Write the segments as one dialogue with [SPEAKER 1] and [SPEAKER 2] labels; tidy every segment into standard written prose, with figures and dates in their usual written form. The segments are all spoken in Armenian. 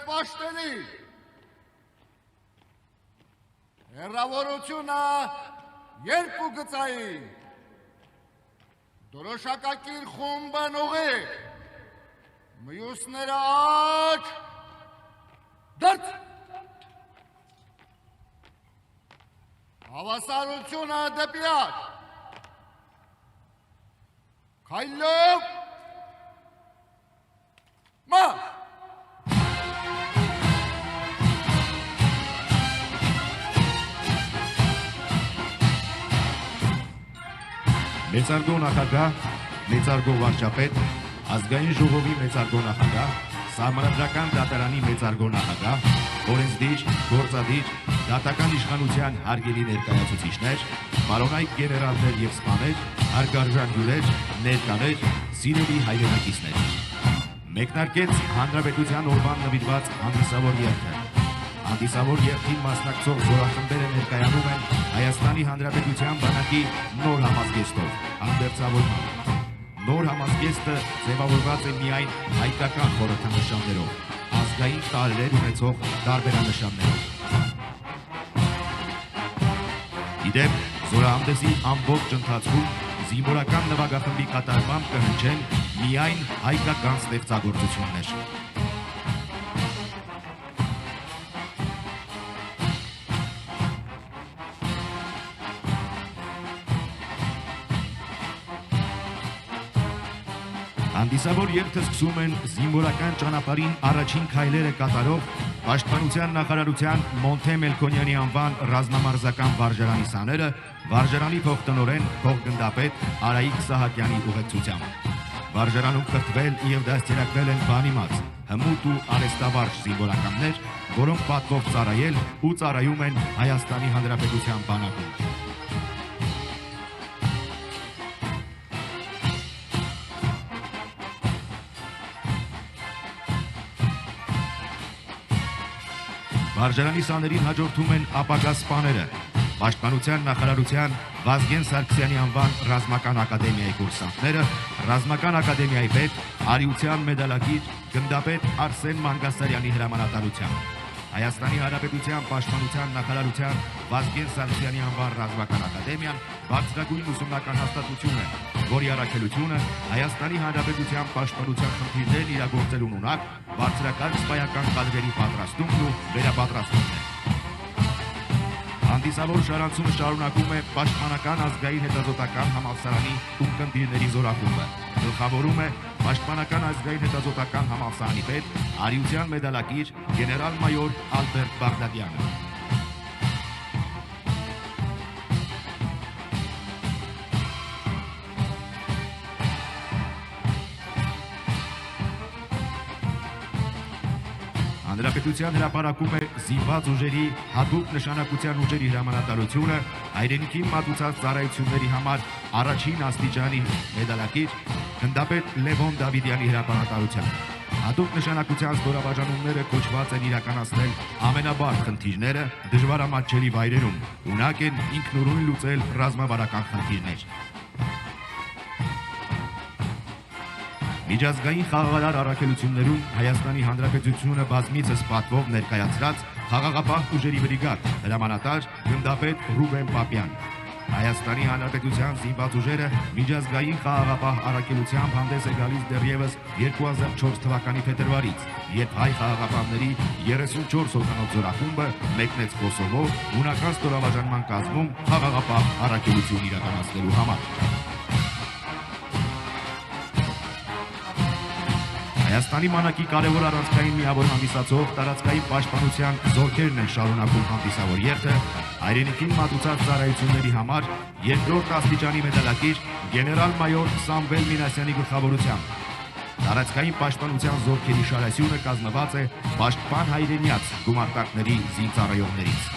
[SPEAKER 1] պաշտելի։ Հեռավորությունը երկու գծայի։ Դրոշակակիր խումբն ուղիղ։ Մյուսները աջ։ Դրծ։ Հավասարությունը դեպի աջ։ Քայլով։ Մարշ։
[SPEAKER 2] Մեծարգո նախագահ, մեծարգո վարչապետ, ազգային ժողովի մեծարգո նախագահ, սահմանադրական դատարանի մեծարգո նախագահ, օրենսդիր, գործադիր, դատական իշխանության հարգելի ներկայացուցիչներ, պարոնայք գեներալներ և սպաներ, հարգարժան հյուրեր, ներկաներ, սիրելի հայրենակիցներ։ Մեկնարկեց Հանրապետության օրվան նվիրված հանդիսավոր երգը։ Հանդիսավոր երգին մասնակցող զորախմբերը ներկայանում են Հայաստանի Հանրապետության բանակի նոր համազգեստով, հանդերձավորմամբ։ Նոր համազգեստը ձևավորված է միայն հայկական խորհրդանշաններով, ազգային տարրեր ունեցող տարբերանշաններով։ Իդեպ, զորահանդեսի ամբողջ ընթացքում զինվորական նվագախմբի կատարմամբ կհնչեն միայն հայկական ստեղծագործություններ։ Հանդիսավոր երգը սկսում են զինվորական ճանապարհին առաջին քայլերը կատարող Պաշտպանության նախարարության Մոնթե Մելքոնյանի անվան ռազմամարզական վարժարանի սաները վարժարանի փոխտնօրեն փոխգնդապետ Արայիկ Սահակյանի ուղեկցությամբ։ Վարժարանում կրթվել և դաստիարակվել են բանիմաց, հմուտ ու արհեստավարժ զինվորականներ, որոնք պատվով ծառայել ու ծառայում են Հայաստանի Հանրապետության բանակում։ Վարժարանի սաներին հաջորդում են ապագա սպաները, Պաշտպանության նախարարության Վազգեն Սարգսյանի անվան ռազմական ակադեմիայի կուրսանտները, ռազմական ակադեմիայի պետ, արիության մեդալակիր, գնդապետ Արսեն Մանգասարյանի հրամանատարությամբ, Հայաստանի Հանրապետության Պաշտպանության նախարարության Վազգեն Սարգսյանի անվան ռազմական ակադեմիան բարձրագույն ուսումնական հաստատություն է, որի առաքելությունը Հայաստանի Հանրապետության պաշտպանության խնդիրներն իրագործելուն ունակ բարձրակարգ սպայական կադրերի պատրաստումն ու վերապատրաստումն է։ Հանդիսավոր շարանցումը շարունակում է Պաշտպանական ազգային հետազոտական համալսարանի ունկնդիրների զորախումբը։ Գլխավորում է Պաշտպանական ազգային հետազոտական համալսարանի պետ, արիության մեդալակիր գեներալ-մայոր Ալբերտ Բաղդադյանը։ Հանրապետության հրապարակում է զինված ուժերի հատուկ նշանակության ուժերի հրամանատարությունը հայրենիքին մատուցած ծառայությունների համար առաջին աստիճանի մեդալակիր գնդապետ Լևոն Դավիդյանի հրամանատարությամբ։ Հատուկ նշանակության ստորաբաժանումները կոչված են իրականացնել ամենաբարդ խնդիրները դժվարամատչելի վայրերում, ունակ են ինքնուրույն լուծել ռազմավարական խնդիրներ։ Միջազգային խաղաղարար առաքելություններում Հայաստանի Հանրապետությունը բազմիցս պատվով ներկայացրած խաղաղապահ ուժերի բրիգադ, հրամանատար գնդապետ Ռուբեն Պապյան։ Հայաստանի Հանրապետության զինված ուժերը միջազգային խաղաղապահ առաքելությամբ հանդես է գալիս դեռևս 2004 թվականի փետրվարից, երբ հայ խաղաղապահների 34 հոգանոց զորախումբը մեկնեց Կոսովո հունական ստորաբաժանման կազմում խաղաղապահ առաքելություն իրականացնելու համար։ Հայաստանի մանակի կարևոր առանցքային միավոր հանդիսացող տարածքային պաշտպանության զորքերն են շարունակում հանդիսավոր երթը հայրենիքին մատուցած ծառայությունների համար երկրորդ աստիճանի մեդալակիր գեներալ-մայոր Սամվել Մինասյանի գլխավորությամբ։ Տարածքային պաշտպանության զորքերի շարասյունը կազմված է պաշտպան հայրենյաց գումարտակների զինծառայողներից։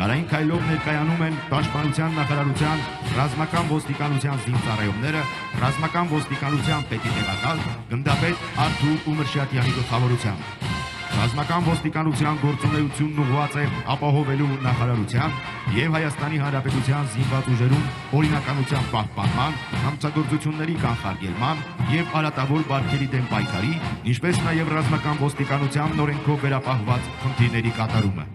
[SPEAKER 2] Շարային քայլով ներկայանում են Պաշտպանության նախարարության ռազմական ոստիկանության զինծառայողները, ռազմական ոստիկանության պետի տեղակալ գնդապետ Արթուր Ումրշյատյանի գլխավորությամբ։ Ռազմական ոստիկանության գործունեությունն ուղղված է ապահովելու նախարարության եւ Հայաստանի Հանրապետության զինված ուժերում օրինականության պահպանման, համցագործությունների կանխարգելման եւ արատավոր բարքերի դեմ պայքարի, ինչպես նաեւ ռազմական ոստիկանության օրենքով վերապահված խնդիրների կատարումը։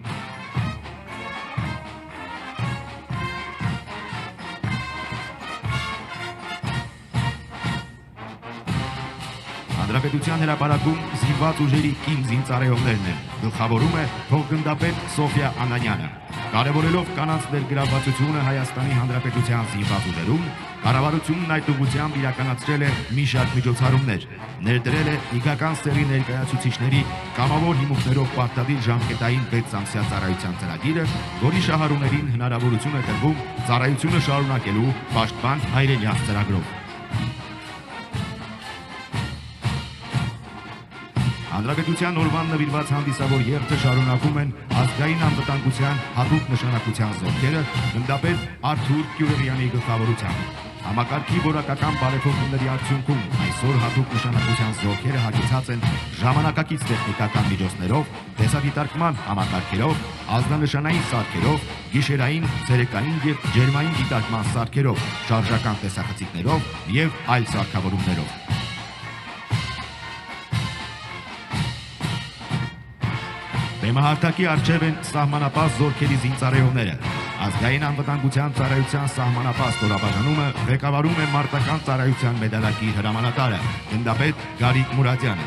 [SPEAKER 2] Հանրապետության հրապարակում զինված ուժերի կին զինծառայողներն են, գլխավորում է փոխգնդապետ Սոֆիա Անանյանը։ Կարևորելով կանանց ներգրավվածությունը Հայաստանի Հանրապետության զինված ուժերում, կառավարությունն այդ ուղղությամբ իրականացրել է մի շարք միջոցառումներ, ներդրել է ինքական սեռի ներկայացուցիչների կամավոր հիմունքներով պարտադիր ժամկետային 6 ամսյա ծառայության ծրագիրը, որի շահառուներին հնարավորություն է տրվում ծառայությունը շարունակելու պաշտպան հայրենյաց ծրագրով։ Հանրապետության օրվան նվիրված հանդիսավոր երթը շարունակում են ազգային անվտանգության հատուկ նշանակության զորքերը գնդապետ Արթուր Կյուրեղյանի գլխավորությամբ։ Համակարգի որակական բարեփոխումների արդյունքում այսօր հատուկ նշանակության զորքերը հագեցած են ժամանակակից տեխնիկական միջոցներով, տեսադիտարկման համակարգերով, ազգանշանային սարքերով, գիշերային, ցերեկային եւ ջերմային դիտարկման սարքերով, շարժական տեսախցիկներով եւ այլ սարքավորումներով։ Բեմահարթակի առջև են սահմանապահ զորքերի զինծառայողները։ Ազգային անվտանգության ծառայության սահմանապահ ստորաբաժանումը ղեկավարում է մարտական ծառայության մեդալակիր հրամանատարը գնդապետ Գարիկ Մուրադյանը։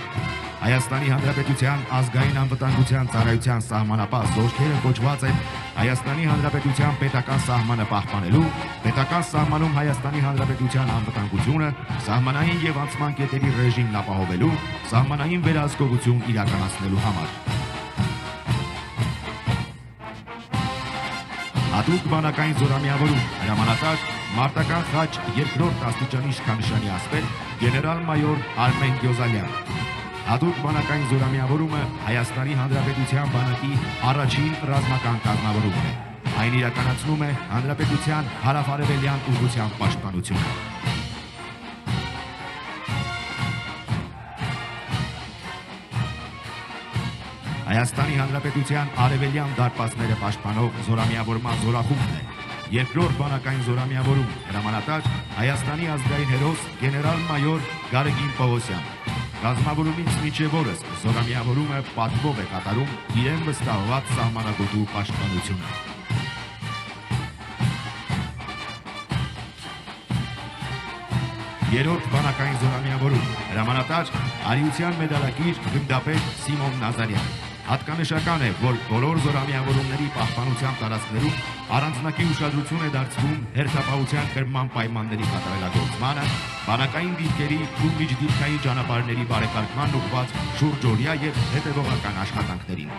[SPEAKER 2] Հայաստանի Հանրապետության ազգային անվտանգության ծառայության սահմանապահ զորքերը կոչված են Հայաստանի Հանրապետության պետական սահմանը պահպանելու, պետական սահմանում Հայաստանի Հանրապետության անվտանգությունը, սահմանային եւ անցման կետերի ռեժիմն ապահովելու, սահմանային վերահսկողություն իրականացնելու համար։ Հատուկ բանակային զորամիավորում հրամանատար մարտական խաչ 2-րդ աստիճանի իշխանշանի ասպետ գեներալ-մայոր Արմեն Գյոզալյան։ Հատուկ բանակային զորամիավորումը Հայաստանի Հանրապետության բանակի առաջին ռազմական կազմավորումն է։ Այն իրականացնում է Հանրապետության հարավարևելյան ուղղության պաշտպանությունը։ Հայաստանի Հանրապետության արևելյան դարպասները պաշտպանող զորամիավորման զորախումբն է։ Երկրորդ բանակային զորամիավորում հրամանատար Հայաստանի ազգային հերոս գեներալ-մայոր Գարեգին Պողոսյան։ Ռազմավորումից մինչև օրս զորամիավորումը պատվով է կատարում իրեն վստահված սահմանագոտու պաշտպանությունը։ Երրորդ բանակային զորամիավորում հրամանատար արիության մեդալակիր գնդապետ Սիմոն Նազարյան։ Հատկանշական է, որ բոլոր զորամիավորումների պահպանության տարածքներում առանձնակի ուշադրություն է դարձվում հերթապահության կրման պայմանների կատարելագործմանը, բանակային դիրքերի ու միջդիրքային ճանապարհների բարեկարգման ուղղված շուրջօրյա եւ հետեւողական աշխատանքներին։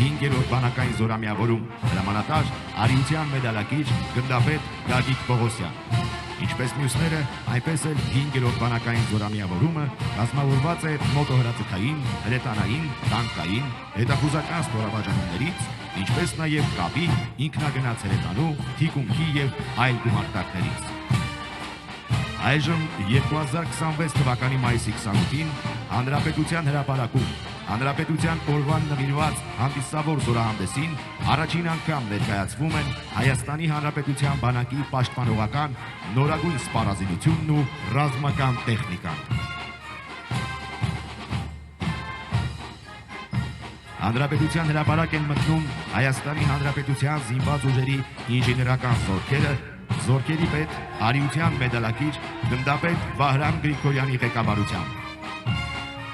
[SPEAKER 2] Հինգերորդ բանակային զորամիավորում հրամանատար արիության մեդալակիր գնդապետ Գագիկ Պողոսյան։ Ինչպես մյուսները, այնպես էլ 5-րդ բանակային զորամիավորումը կազմավորված է մոտոհրաձգային, հրետանային, տանկային, հետախուզական ստորաբաժանումներից, ինչպես նաև կապի, ինքնագնաց հրետանու, թիկունքի եւ այլ գումարտակներից։ Այժմ 2026 թվականի մայիսի 28-ին Հանրապետության հրապարակում Հանրապետության օրվան նվիրված հանդիսավոր զորահանդեսին առաջին անգամ ներկայացվում են Հայաստանի Հանրապետության բանակի պաշտպանողական նորագույն սպառազինությունն ու ռազմական տեխնիկան։ Հանրապետության հրապարակ են մտնում Հայաստանի Հանրապետության զինված ուժերի ինժեներական զորքերը, զորքերի պետ արիության մեդալակիր գնդապետ Վահրամ Գրիգորյանի ղեկավարությամբ։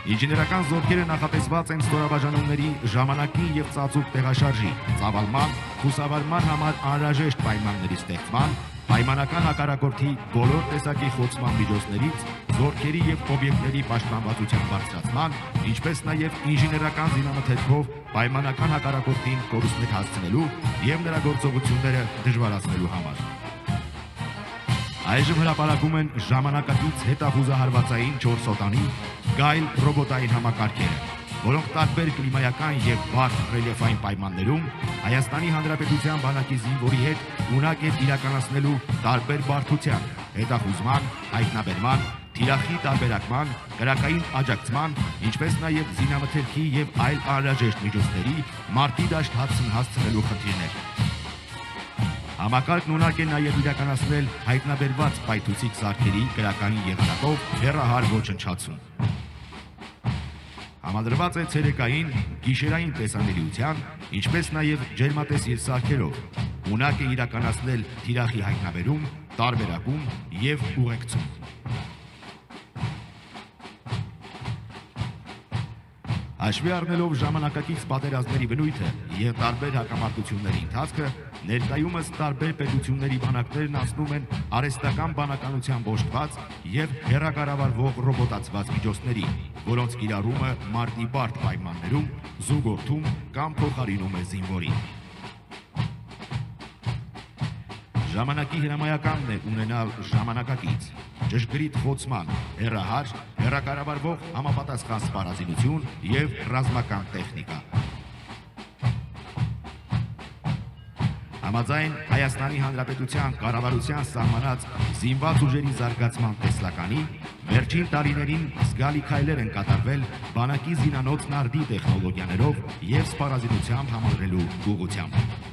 [SPEAKER 2] Ինժեներական զորքերը նախատեսված են ստորաբաժանումների ժամանակին եւ ծածուկ տեղաշարժի, ծավալման, խուսավարման համար անհրաժեշտ պայմանների ստեղծման, պայմանական հակառակորդի բոլոր տեսակի խոցման միջոցներից, զորքերի եւ օբյեկտների պաշտպանվածության բարձրացման, ինչպես նաեւ ինժեներական զինամթերքով պայմանական հակառակորդին կորուստներ հասցնելու եւ նրա գործողությունները դժվարացնելու համար։ Այժմ հրապարակում են ժամանակակից հետախուզահարվածային 4 սոտանի գայլ ռոբոտային համակարգերը, որոնք տարբեր կլիմայական եւ բարդ ռելիեֆային պայմաններում Հայաստանի Հանրապետության բանակի զինվորի հետ ունակ են իրականացնելու տարբեր բարդության, հետախուզման, հայտնաբերման, թիրախի տարբերակման, կրակային աջակցման, ինչպես նաև զինամթերքի եւ այլ անհրաժեշտ միջոցների մարտի դաշտ հասցնելու խնդիրներ։ Համակարգն ունակ է նաև իրականացնել հայտնաբերված պայթուցիկ սարքերի կրակային եղանակով հեռահար ոչնչացում։ Համադրված է ցերեկային, գիշերային տեսանելիության, ինչպես նաև ջերմատեսիլ սարքերով, ունակ է իրականացնել թիրախի հայտնաբերում, տարբերակում եւ ուղեկցում։ Հաշվի առնելով ժամանակակից պատերազմների բնույթը եւ տարբեր հակամարտությունների ընթացքը, ներկայումս տարբեր պետությունների բանակներն անցնում են արհեստական բանականությամբ օժտված եւ հեռակառավարվող ռոբոտացված միջոցների, որոնց կիրառումը մարտի բարդ պայմաններում զուգորդում կամ փոխարինում է զինվորին։ Ժամանակի հրամայականն է ունենալ ժամանակակից, ճշգրիտ խոցման, հեռահար, հեռակառավարվող համապատասխան սպառազինություն եւ ռազմական տեխնիկա։ Համաձայն Հայաստանի Հանրապետության կառավարության սահմանած զինված ուժերի զարգացման տեսլականի, վերջին տարիներին զգալի քայլեր են կատարվել բանակի զինանոց նարդի տեխնոլոգիաներով եւ սպառազինությամբ համալրելու ուղղությամբ։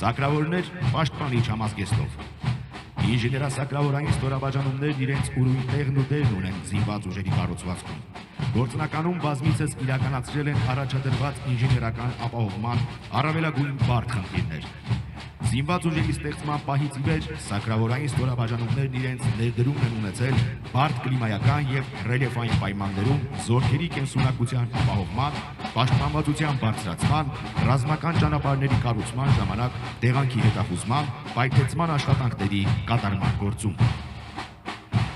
[SPEAKER 2] Սակրավորներ պաշտպանիչ համազգեստով։ Ինժեներասակրավորային ստորաբաժանումներն իրենց ուրույն տեղն ու դերն ունեն զինված ուժերի կառուցվածքում։ Գործնականում բազմիցս իրականացրել են առաջադրված ինժեներական ապահովման առավելագույն բարդ խնդիրներ։ Զինված ուժերի ստեղծման պահից ի վեր սակրավորային ստորաբաժանումներն իրենց ներդրումն են ունեցել բարդ կլիմայական եւ ռելիեֆային պայմաններում զորքերի կենսունակության ապահովման, պաշտպանվածության բարձրացման, ռազմական ճանապարհների կառուցման ժամանակ տեղանքի հետախուզման, պայթեցման աշխատանքների կատարման գործում։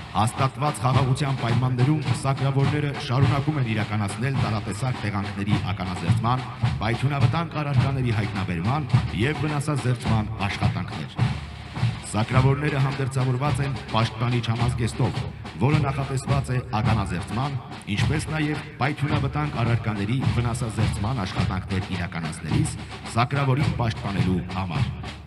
[SPEAKER 2] Հաստատված խաղաղության պայմաններում սակրավորները շարունակում են իրականացնել տարատեսակ տեղանքների ականազերծման, պայթյունավտանգ առարկաների հայտնաբերման եւ վնասազերծման աշխատանքներ։ Սակրավորները հանդերձավորված են պաշտպանիչ համազգեստով, որը նախատեսված է ականազերծման, ինչպես նաև պայթյունավտանգ առարկաների վնասազերծման աշխատանքներ իրականացնելիս սակրավորին պաշտպանելու համար։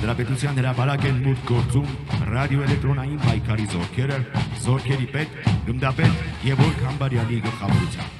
[SPEAKER 2] Հանրապետության հրապարակ են մուտք գործում ռադիոէլեկտրոնային պայքարի զորքերը, զորքերի պետ, գնդապետ Գևորգ Համբարյանի գլխավորությամբ։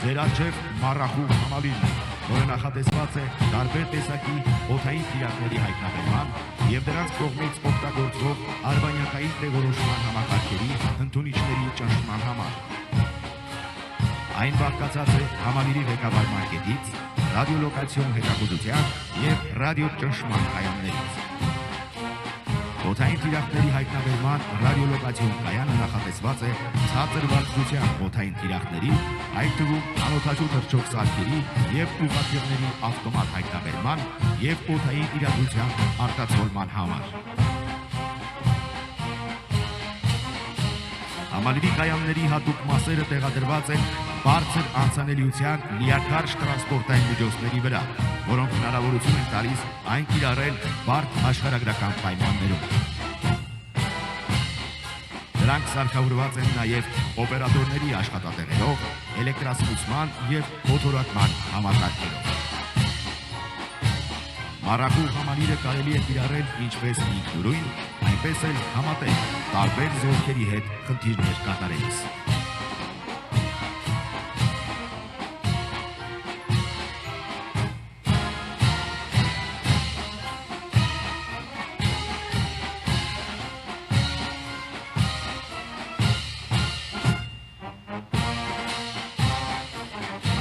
[SPEAKER 2] Ձեր առջև մառախուղ համալիրն է, որը նախատեսված է տարբեր տեսակի օդային թիրախների հայտնաբերման եւ դրանց կողմից օգտագործվող արբանյակային տեղորոշման համակարգերի ընդունիչների ճնշման համար։ Այն բաղկացած է համալիրի ղեկավարման կետից, ռադիոլոկացիոն հետախուզության եւ ռադիոճնշման կայաններից։ Օդային թիրախների հայտնաբերման ռադիոլոկացիոն կայանը նախատեսված է ցածր բարձրության օդային թիրախների, այդ թվում անօդաչու թռչող սարքերի եւ ուղղաթիռների ավտոմատ հայտնաբերման եւ օդային իրադրության արտացոլման համար։ Համալիրի կայանների հատուկ մասերը տեղադրված են բարձր անցանելիության լիակարճ տրանսպորտային միջոցների վրա, որոնք հնարավորություն են տալիս այն կիրառել բարդ աշխարհագրական պայմաններում։ Դրանք սարքավորված են նաև օպերատորների աշխատատեղերով, էլեկտրասկսման և մոտորակման համակարգերով։ Մառախուղ համալիրը կարելի է կիրառել ինչպես ինքնուրույն, այնպես էլ համատեղ տարբեր զորքերի հետ խնդիրներ կատարելիս։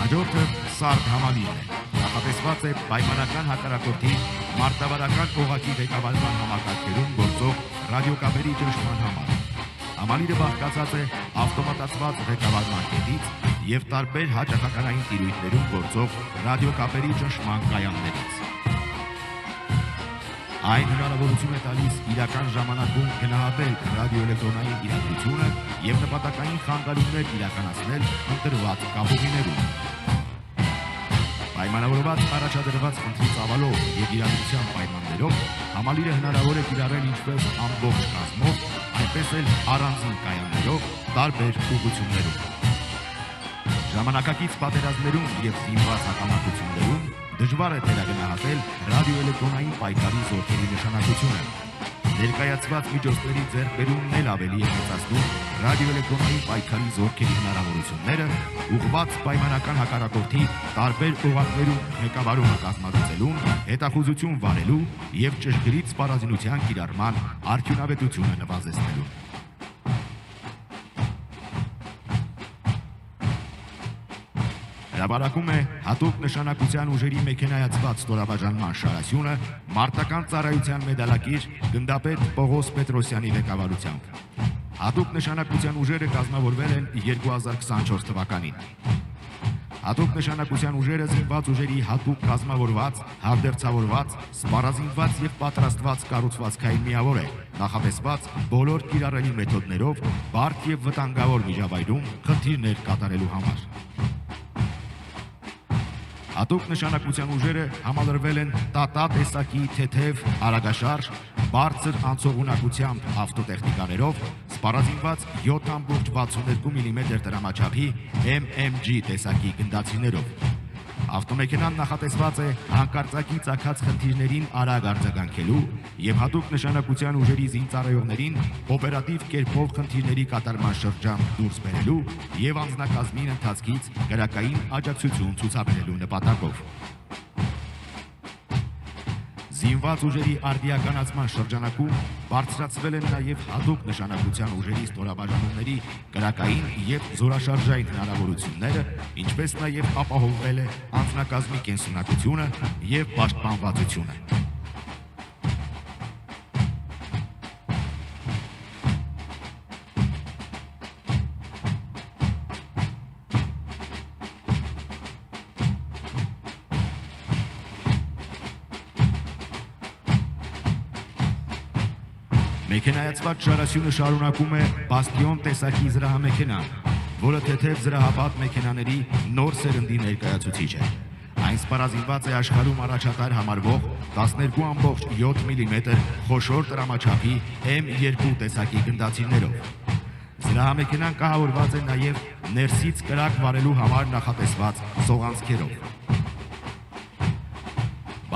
[SPEAKER 2] Հաջորդը սարդ համալիրն է, նախատեսված է պայմանական հակառակորդի մարտավարական օղակի ղեկավարման համակարգերում գործող ռադիոկապերի ճնշման համար։ Համալիրը բաղկացած է ավտոմատացված ղեկավարման կետից եւ տարբեր հաճախականային տիրույթներում գործող ռադիոկապերի ճնշման կայաններից։ Այն հնարավորություն է տալիս իրական ժամանակում գնահատել ռադիոէլեկտրոնային իրադրությունը եւ նպատակային խանգարումներ իրականացնել ընտրված կապուղիներում։ Պայմանավորված առաջադրված խնդրի ծավալով եւ իրադրության պայմաններով համալիրը հնարավոր է կիրառել ինչպես ամբողջ կազմով, այնպես էլ առանձին կայաններով տարբեր ուղղություններում։ Ժամանակակից պատերազմներում եւ զինված հակամարտություններում դժվար է թերագնահատել ռադիոէլեկտրոնային պայքարի զորքերի նշանակությունը։ Ներկայացված միջոցների ձեռքբերումն էլ ավելի է մեծացնում ռադիոէլեկտրոնային պայքարի զորքերի հնարավորությունները, ուղղված պայմանական հակառակորդի տարբեր օղակներում ղեկավարումը կազմակերպելուն, հետախուզություն վարելու եւ ճշգրիտ սպառազինության կիրառման արդյունավետությունը նվազեցնելուն։ Հրապարակում է հատուկ նշանակության ուժերի մեքենայացված ստորաբաժանման շարասյունը մարտական ծառայության մեդալակիր գնդապետ Պողոս Պետրոսյանի ղեկավարությամբ։ Հատուկ նշանակության ուժերը կազմավորվել են 2024 թվականին։ Հատուկ նշանակության ուժերը զինված ուժերի հատուկ կազմավորված, հանդերձավորված, սպառազինված եւ պատրաստված կառուցվածքային միավոր է, նախատեսված բոլոր կիրառելի մեթոդներով բարդ եւ վտանգավոր միջավայրում խնդիրներ կատարելու համար։ Հատուկ նշանակության ուժերը համալրվել են տատա տեսակի թեթև, արագաշարժ, բարձր անցողունակությամբ ավտոտեխնիկաներով, սպառազինված 7.62 մմ դրամաչափի MMG տեսակի գնդացիներով։ Ավտոմեքենան նախատեսված է հանկարծակի ծագած խնդիրներին արագ արձագանքելու եւ հատուկ նշանակության ուժերի զինծառայողներին օպերատիվ կերպով խնդիրների կատարման շրջան դուրս բերելու եւ անձնակազմին ընթացքից գրակային աջակցություն ցուցաբերելու նպատակով։ Զինված ուժերի արդիականացման շրջանակում բարձրացվել են նաև հատուկ նշանակության ուժերի ստորաբաժանումների գրակային եւ զորաշարժային հնարավորությունները, ինչպես նաև ապահովվել է անձնակազմի կենսունակությունը եւ պաշտպանվածությունը։ Մեքենայացված շարասյունը շարունակում է Բաստիոն տեսակի զրահամեքենան, որը թեթև զրահապատ մեքենաների նոր սերնդի ներկայացուցիչ է։ Այն սպառազինված է աշխարհում առաջատար համարվող 12.7 մմ խոշոր տրամաչափի M2 տեսակի գնդացիրներով։ Զրահամեքենան կահավորված է նաև ներսից կրակ վարելու համար նախատեսված սողանցքերով։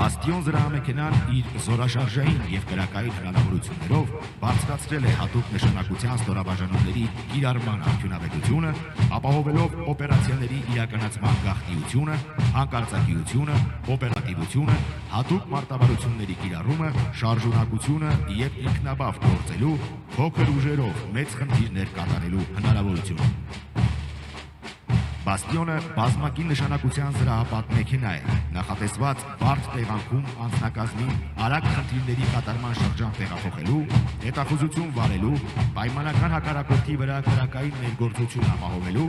[SPEAKER 2] Բաստիոն զրահամեքենան իր զորաշարժային եւ կրակային հնարավորություններով բարձրացրել է հատուկ նշանակության ստորաբաժանումների կիրառման արդյունավետությունը, ապահովելով օպերացիաների իրականացման գաղտնիությունը, հանկարծակիությունը, օպերատիվությունը, հատուկ մարտավարությունների կիրառումը, շարժունակությունը եւ ինքնաբավ գործելու, փոքր ուժերով մեծ խնդիրներ կատարելու հնարավորությունը։ Բաստիոնը բազմակի նշանակության զրահապատ մեքենա է, նախատեսված բարդ տեղանքում անձնակազմին արագ խնդիրների կատարման շրջան տեղափոխելու, հետախուզություն վարելու, պայմանական հակառակորդի վրա քրակային ներգործություն ապահովելու,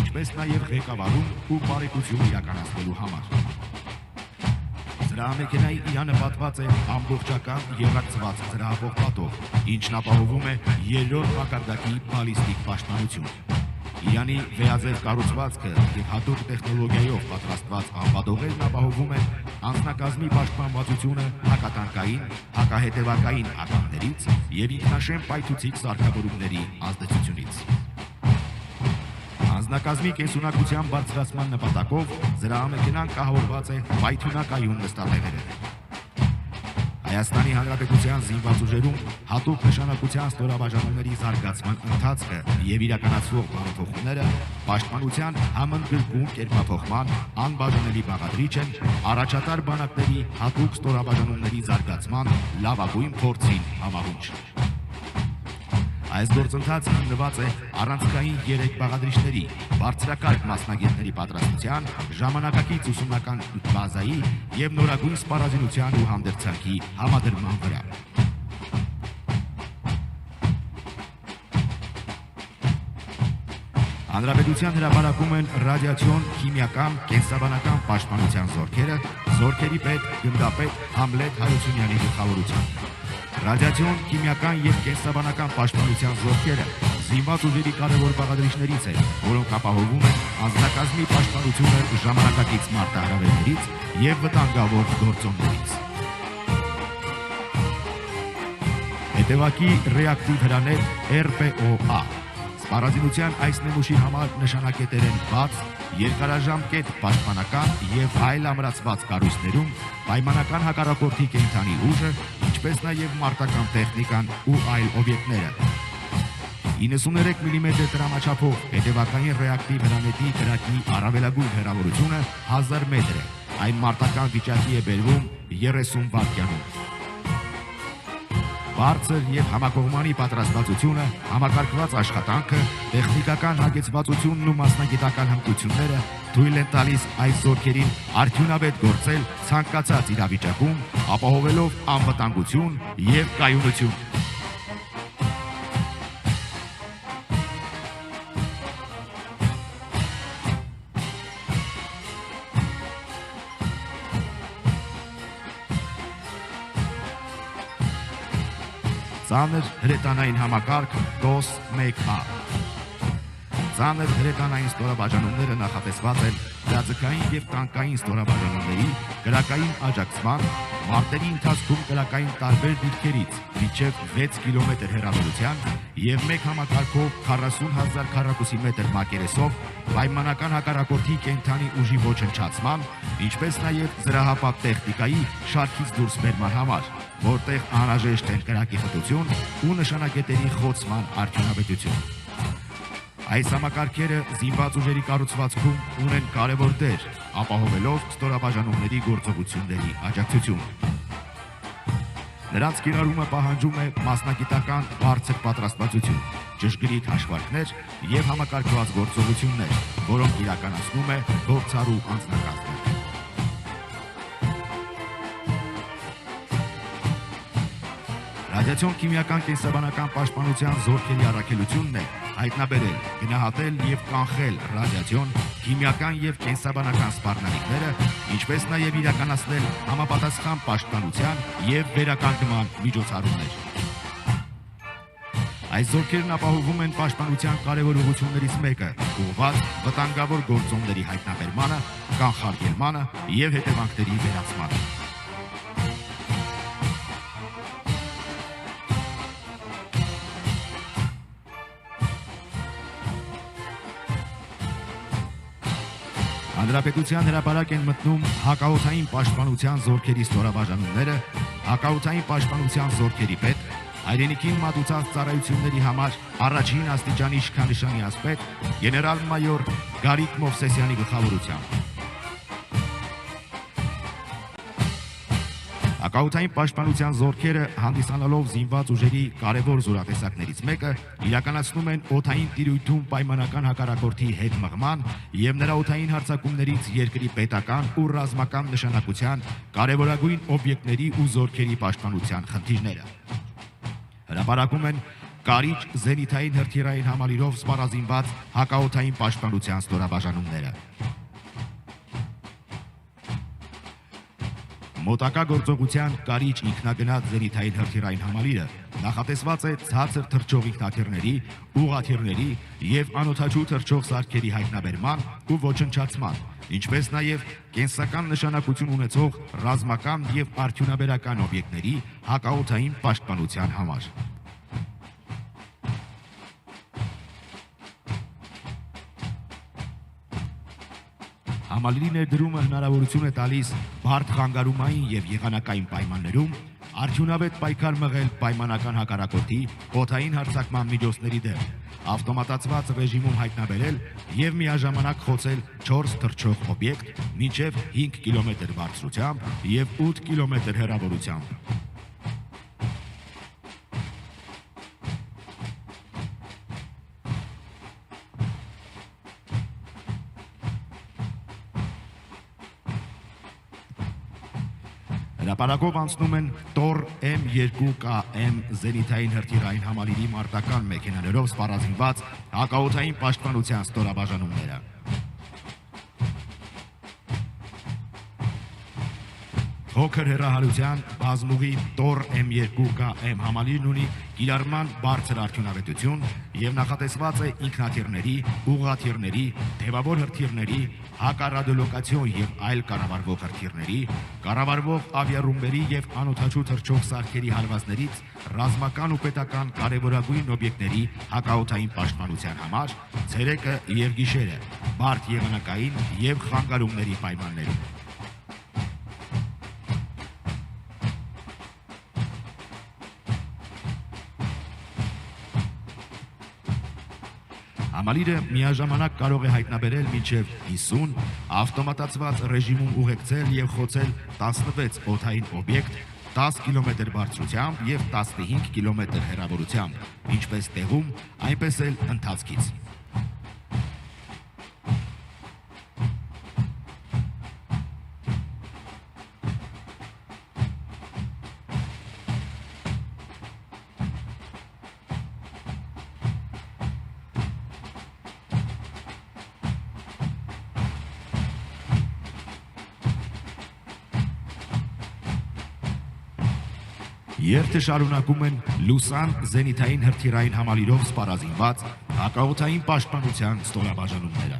[SPEAKER 2] ինչպես նաև ղեկավարում ու բարեկություն իրականացնելու համար։ Զրահամեքենայի իրանը պատված է ամբողջական եղակցված զրահապող պատով, ինչն ապահովում է երրորդ մակարդակի բալիստիկ պաշտպանություն։ Իրանի վերաձև կառուցվածքը եւ հատուկ տեխնոլոգիայով պատրաստված անվադողերն ապահովում են անձնակազմի պաշտպանվածությունը հակատանկային, հակահետևակային ականներից եւ ինքնաշեն պայթուցիկ սարքավորումների ազդեցությունից։ Անձնակազմի կենսունակության բարձրացման նպատակով զրահամեքենան կահավորված է պայթյունակայուն նստատեղերով։ Հայաստանի Հանրապետության զինված ուժերում հատուկ նշանակության ստորաբաժանումների զարգացման ընթացքը եւ իրականացվող բարեփոխումները պաշտպանության համընդգրկուն կերպափոխման անբաժանելի բաղադրիչ են առաջատար բանակների հատուկ ստորաբաժանումների զարգացման լավագույն փորձին համահունչ։ Այս գործընթացը հիմնված է առանցքային 3 բաղադրիչների, բարձրակարգ մասնագետների պատրաստության, ժամանակակից ուսումնական բազայի եւ նորագույն սպառազինության ու հանդերձանքի համադրման վրա։ Հանրապետության հրապարակում են ռադիացիոն, քիմիական, կենսաբանական պաշտպանության զորքերը, զորքերի պետ, գնդապետ Համլետ Հայությունյանի գլխավորությամբ։ Ռադիացիոն, քիմիական եւ կենսաբանական պաշտպանության զորքերը զինված ուժերի կարևոր բաղադրիչներից են, որոնք ապահովում են անձնակազմի պաշտպանությունը ժամանակակից մարտահրավերներից եւ վտանգավոր գործոններից։ Հետևակի ռեակտիվ հրաներ RPOA Սպառազինության այս նմուշի համար նշանակետեր են բաց, երկարաժամկետ պաշտպանական եւ այլ ամրացված կառույցներում պայմանական հակառակորդի կենդանի ուժը, ինչպես նաեւ մարտական տեխնիկան ու այլ օբյեկտները։ 93 մմ տրամաչափով հետևակային ռեակտիվ հրանետի կրակի առավելագույն հեռավորությունը 1000 մետր է։ Այն մարտական վիճակի է բերվում 30 վայրկյանում։ Բարձր եւ համակողմանի պատրաստվածությունը, համակարգված աշխատանքը, տեխնիկական հագեցվածությունն ու մասնագիտական հմտությունները թույլ են տալիս այս զորքերին արդյունավետ գործել ցանկացած իրավիճակում, ապահովելով անվտանգություն եւ կայունություն։ Ծանր հրետանային համակարգ DOS-1A Ծանր հրետանային ստորաբաժանումները նախատեսված են լիազգային եւ տանկային ստորաբաժանումների կրակային աջակցման, մարտերի ընթացքում կրակային տարբեր դիրքերից մինչև 6 կիլոմետր հեռավորության եւ մեկ համակարգով 40,000 քառակուսի մետր մակերեսով պայմանական հակառակորդի կենդանի ուժի ոչնչացման, ինչպես նաեւ զրահապատ տեխնիկայի շարքից դուրս բերման համար, որտեղ անհրաժեշտ են կրակի խտություն ու նշանակետերի խոցման արդյունավետություն։ Այս համակարգերը զինված ուժերի կառուցվածքում ունեն կարևոր դեր, ապահովելով ստորաբաժանումների գործողությունների աջակցություն։ Նրանց կիրառումը պահանջում է մասնագիտական բարձր պատրաստվածություն, ճշգրիտ հաշվարկներ եւ համակարգված գործողություններ, որոնք իրականացնում է գործարու անձնակազմը։ Ռադիացիոն քիմիական կենսաբանական պաշտպանության զորքերի առաքելությունն է հայտնաբերել, գնահատել եւ կանխել ռադիացիոն, քիմիական եւ կենսաբանական սպառնալիքները, ինչպես նաեւ իրականացնել համապատասխան պաշտպանության եւ վերականգնման միջոցառումներ։ Այս զորքերն ապահովում են պաշտպանության կարևոր ուղղություններից մեկը՝ ուղղված վտանգավոր գործոնների հայտնաբերմանը, կանխարգելմանը եւ հետևանքների վերացմանը։ Հանրապետության հրապարակ են մտնում հակաօդային պաշտպանության զորքերի ստորաբաժանումները, հակաօդային պաշտպանության զորքերի պետ, հայրենիքին մատուցած ծառայությունների համար առաջին աստիճանի իշխանանշանի ասպետ գեներալ-մայոր Գարիկ Մովսեսյանի գլխավորությամբ։ Հակաօդային պաշտպանության զորքերը հանդիսանալով զինված ուժերի կարևոր զորատեսակներից մեկը իրականացնում են օդային տիրույթում պայմանական հակառակորդի հետ մղման եւ նրա օդային հարձակումներից երկրի պետական ու ռազմական նշանակության կարևորագույն օբյեկտների ու զորքերի պաշտպանության խնդիրները։ Հրապարակում են կարիճ զենիթային հրթիռային համալիրով սպառազինված հակաօդային պաշտպանության ստորաբաժանումները։ Մոտակա գործողության կարիճ ինքնագնաց զենիթային հրթիռային համալիրը նախատեսված է ցածր թռչող ինքնաթիռների, ուղաթիռների եւ անօդաչու թռչող սարքերի հայտնաբերման ու ոչնչացման, ինչպես նաեւ կենսական նշանակություն ունեցող ռազմական եւ արդյունաբերական օբյեկտների հակաօդային պաշտպանության համար։ Համալիրի ներդրումը հնարավորություն է տալիս բարդ խանգարումային եւ եղանակային պայմաններում արդյունավետ պայքար մղել պայմանական հակառակորդի օդային հարձակման միջոցների դեմ, ավտոմատացված ռեժիմում հայտնաբերել եւ միաժամանակ խոցել 4 թռչող օբյեկտ մինչեւ 5 կիլոմետր բարձրությամբ եւ 8 կիլոմետր հեռավորությամբ։ Հրապարակով անցնում են Տոր M2KM զենիթային հրթիռային համալիրի մարտական մեքենաներով սպառազինված հակաօդային պաշտպանության ստորաբաժանումները։ Փոքր հեռահարության բազմուղի Տոր M2KM համալիրն ունի կիրառման բարձր արդյունավետություն եւ նախատեսված է ինքնաթիռների, ուղղաթիռների, թևավոր հրթիռների, հակառադիոլոկացիոն եւ այլ կառավարվող հրթիռների, կառավարվող ավիառումբերի եւ անօդաչու թռչող սարքերի հարվածներից ռազմական ու պետական կարևորագույն օբյեկտների հակաօդային պաշտպանության համար, ցերեկը եւ գիշերը, բարդ եղանակային եւ խանգարումների պայմաններում։ Համալիրը միաժամանակ կարող է հայտնաբերել մինչև 50 ավտոմատացված ռեժիմում ուղեկցել եւ խոցել 16 օդային օբյեկտ 10 կիլոմետր բարձրությամբ եւ 15 կիլոմետր հեռավորությամբ, ինչպես տեղում, այնպես էլ ընթացքից։ Երթը շարունակում են Լուսան զենիթային հրթիռային համալիրով սպառազինված հակաօդային պաշտպանության ստորաբաժանումները։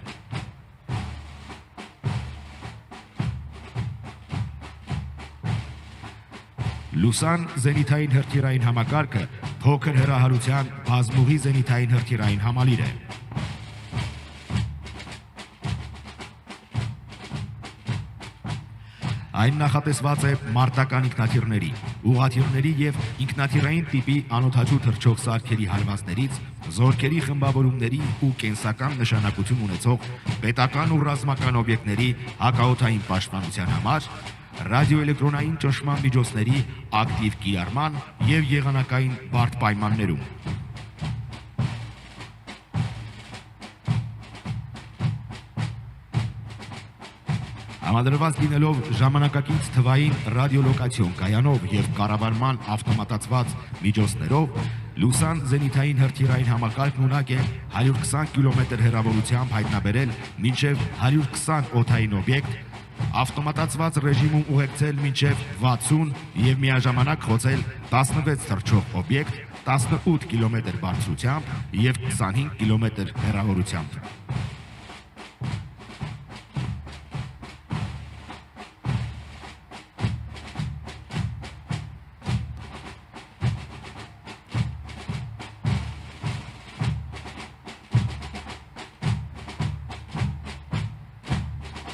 [SPEAKER 2] Լուսան զենիթային հրթիռային համակարգը փոքր հեռահարության բազմուղի զենիթային հրթիռային համալիր է։ Այն նախատեսված է մարտական ինքնաթիռների, ուղղաթիռների եւ ինքնաթիռային տիպի անօդաչու թռչող սարքերի հարվածներից, զորքերի խմբավորումների ու կենսական նշանակություն ունեցող պետական ու ռազմական օբյեկտների հակաօդային պաշտպանության համար, ռադիոէլեկտրոնային ճնշման միջոցների ակտիվ կիրառման եւ եղանակային բարդ պայմաններում։ Համադրված լինելով ժամանակակից թվային ռադիոլոկացիոն կայանով եւ կառավարման ավտոմատացված միջոցներով, Լուսան զենիթային հրթիռային համակարգն ունակ է 120 կիլոմետր հեռավորությամբ հայտնաբերել մինչև 120 օդային օբյեկտ, ավտոմատացված ռեժիմում ուղեկցել մինչև 60 եւ միաժամանակ խոցել 16 թռչող օբյեկտ 18 կիլոմետր բարձրությամբ եւ 25 կիլոմետր հեռավորությամբ։